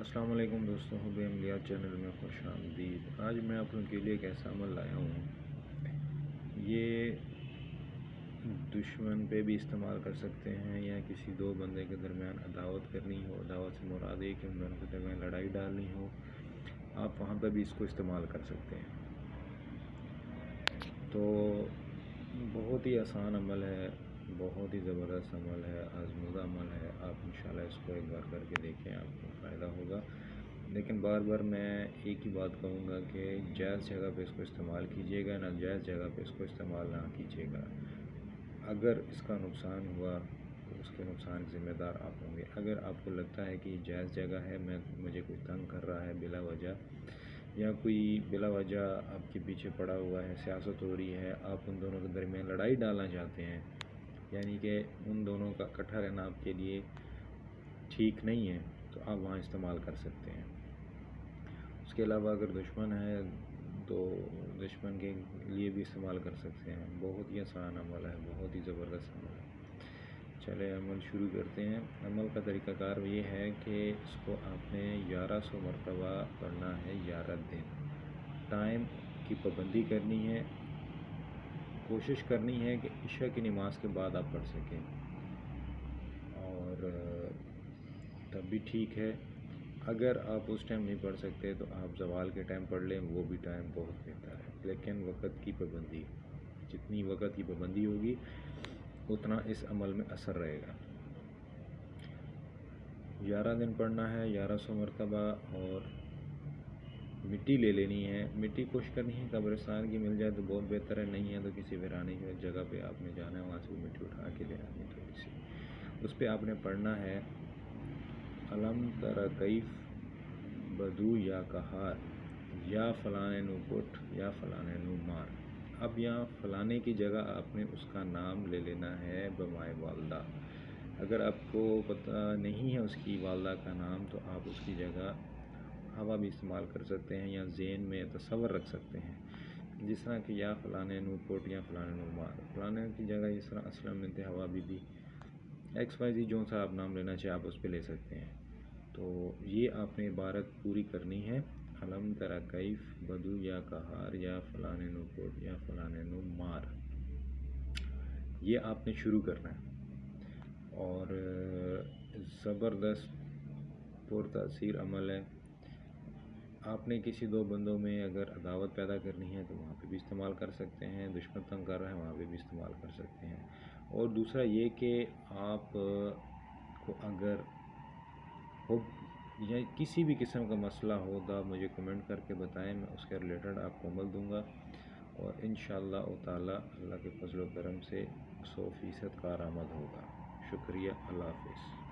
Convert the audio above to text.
السلام علیکم دوستوں، حب عملیات چینل میں خوش آمدید۔ آج میں آپ لوگوں کے لیے ایک ایسا عمل لایا ہوں، یہ دشمن پہ بھی استعمال کر سکتے ہیں یا کسی دو بندے کے درمیان عداوت کرنی ہو، عداوت سے مراد ہے کہ ان دونوں کے درمیان لڑائی ڈالنی ہو، آپ وہاں پہ بھی اس کو استعمال کر سکتے ہیں۔ تو بہت ہی آسان عمل ہے، بہت ہی زبردست عمل ہے، آزمودہ عمل ہے۔ آپ انشاءاللہ اس کو ایک بار کر کے دیکھیں، آپ کو فائدہ ہوگا۔ لیکن بار بار میں ایک ہی بات کہوں گا کہ جائز جگہ پہ اس کو استعمال کیجیے گا، ناجائز جگہ پہ اس کو استعمال نہ کیجیے گا۔ اگر اس کا نقصان ہوا تو اس کے نقصان کے ذمہ دار آپ ہوں گے۔ اگر آپ کو لگتا ہے کہ یہ جائز جگہ ہے، مجھے کوئی تنگ کر رہا ہے بلا وجہ، یا کوئی بلا وجہ آپ کے پیچھے پڑا ہوا ہے، سیاست ہو رہی ہے، آپ ان دونوں کے درمیان لڑائی ڈالنا چاہتے ہیں، یعنی کہ ان دونوں کا اکٹھا رہنا آپ کے لیے ٹھیک نہیں ہے، تو آپ وہاں استعمال کر سکتے ہیں۔ اس کے علاوہ اگر دشمن ہے تو دشمن کے لیے بھی استعمال کر سکتے ہیں۔ بہت ہی آسان عمل ہے، بہت ہی زبردست عمل ہے۔ چلے عمل شروع کرتے ہیں۔ عمل کا طریقہ کار یہ ہے کہ اس کو آپ نے 1100 مرتبہ پڑھنا ہے، 11 دن۔ ٹائم کی پابندی کرنی ہے، کوشش کرنی ہے کہ عشاء کی نماز کے بعد آپ پڑھ سکیں، اور تب بھی ٹھیک ہے۔ اگر آپ اس ٹائم نہیں پڑھ سکتے تو آپ زوال کے ٹائم پڑھ لیں، وہ بھی ٹائم بہت بہتر ہے۔ لیکن وقت کی پابندی، جتنی وقت کی پابندی ہوگی اتنا اس عمل میں اثر رہے گا۔ 11 دن پڑھنا ہے، 1100 مرتبہ، اور مٹی لے لینی ہے۔ مٹی کوشش کرنی ہے قبرستان کی مل جائے تو بہت بہتر ہے، نہیں ہے تو کسی ویرانے کی جگہ پہ آپ نے جانا ہے، وہاں سے مٹی اٹھا کے لے آنی تھوڑی سی۔ اس پہ آپ نے پڑھنا ہے الم تر کیف بدو یا قہار، یا فلانے نو کٹ، یا فلانے نو مار۔ اب یہاں فلانے کی جگہ آپ نے اس کا نام لے لینا ہے بمائے والدہ۔ اگر آپ کو پتہ نہیں ہے اس کی والدہ کا نام تو آپ اس کی جگہ ہوا بھی استعمال کر سکتے ہیں، یا ذہن میں تصور رکھ سکتے ہیں، جس طرح کہ یا فلانے نو پٹ، یا فلانے نو مار۔ فلانے کی جگہ اس طرح اسلم بنت ہوا بی بی، ایکس وائی زی، جو سا آپ نام لینا چاہے آپ اس پہ لے سکتے ہیں۔ تو یہ آپ نے عبارت پوری کرنی ہے، الم تر کیف بدو یا قہار، یا فلانے نو پٹ، یا فلانے نو مار۔ یہ آپ نے شروع کرنا ہے، اور زبردست پرتاثیر عمل ہے۔ آپ نے کسی دو بندوں میں اگر عداوت پیدا کرنی ہے تو وہاں پہ بھی استعمال کر سکتے ہیں، دشمن تنگ کر رہے ہیں وہاں پہ بھی استعمال کر سکتے ہیں۔ اور دوسرا یہ کہ آپ کو اگر یا کسی بھی قسم کا مسئلہ ہو تو آپ مجھے کمنٹ کر کے بتائیں، میں اس کے ریلیٹڈ آپ کو عمل دوں گا، اور انشاءاللہ تعالی اللہ کے فضل و کرم سے 100% کارآمد ہوگا۔ شکریہ، اللہ حافظ۔